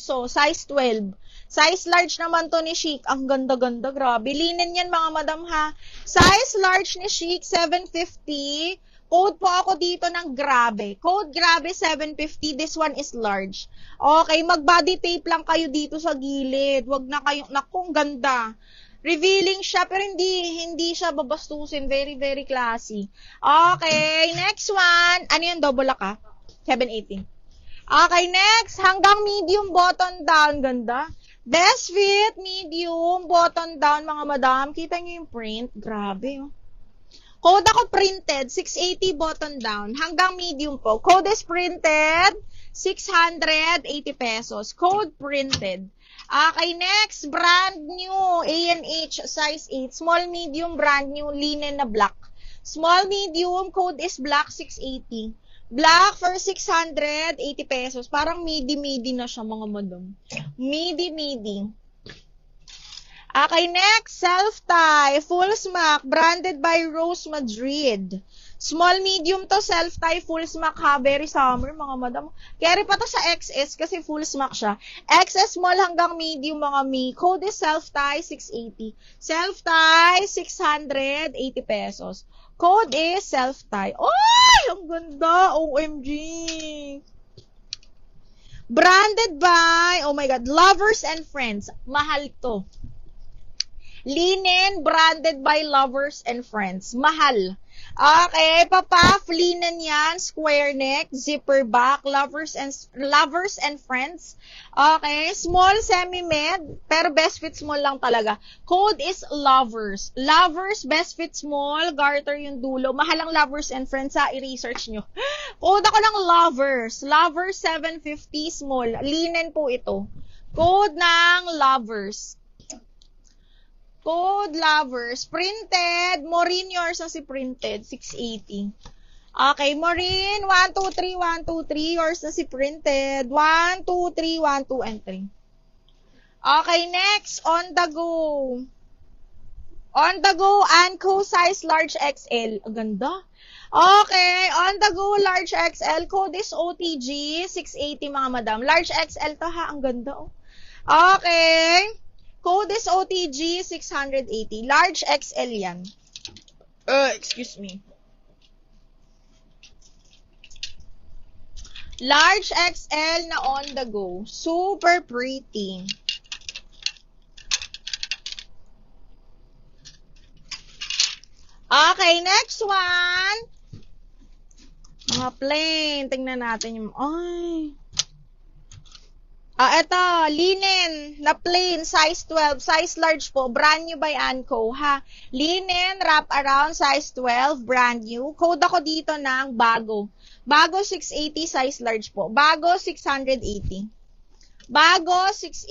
peso, size 12. Size large naman to ni Chic. Ang ganda-ganda, grabe. Linen yan mga madam ha. Size large ni Chic, 750. Code po ako dito ng grabe. Code grabe 750. This one is large. Okay, mag-body tape lang kayo dito sa gilid. Wag na kayong, nakong ganda. Revealing siya, pero hindi siya babastusin. Very, very classy. Okay, next one. Ano yan, double lock ha? 780. Okay, next. Hanggang medium button down. Ganda. Best fit, medium, button down, mga madam. Kita nyo yung print? Grabe, oh. Code ako printed, 680 button down. Hanggang medium po. Code is printed, 680 pesos. Code printed. Okay, next, brand new, A&H, size 8. Small, medium, brand new, linen na black. Small, medium, code is black, 680. Black for 680 pesos. Parang midi-midi na siya, mga madam. Midi-midi. Okay, next, self-tie, full smack, branded by Rose Madrid. Small, medium to, self-tie, full smack ha, very summer, mga madam. Carry pa to sa XS kasi full smack siya. XS small hanggang medium, mga mi. Code is self-tie, 680. Self-tie, 680 pesos. Code is self-tie. Ay, ang ganda, OMG. Branded by, oh my God, Lovers and Friends. Mahal to. Linen, branded by Lovers and Friends. Mahal. Okay, papaf, linen yan, square neck, zipper back, Lovers and Friends. Okay, small, semi-med, pero best fit small lang talaga. Code is Lovers. Lovers, best fit small, garter yung dulo. Mahal ang Lovers and Friends ha, i-research nyo. Code ako ng Lovers. Lovers 750 small. Linen po ito. Code ng Lovers. Code Lovers. Printed. Maureen, yours na si printed. 680. Okay, Maureen. 1, 2, 3, 1, 2, 3. Yours na si printed. 1, 2, 3, 1, 2, and 3. Okay, next. On the go. On the go. Anco size large XL. Ang ganda. Okay, on the go. Large XL. Code is OTG. 680 mga madam. Large XL to ha. Ang ganda oh. Okay. Code is OTG 680. Large XL yan. Excuse me. Large XL na on the go. Super pretty. Okay, next one. Mga plain. Tingnan natin yung... Ay... Ito, linen na plain, size 12, size large po, brand new by Anco, ha. Linen, wrap around, size 12, brand new. Code ako dito ng bago. Bago 680, size large po. Bago 680. Bago 680.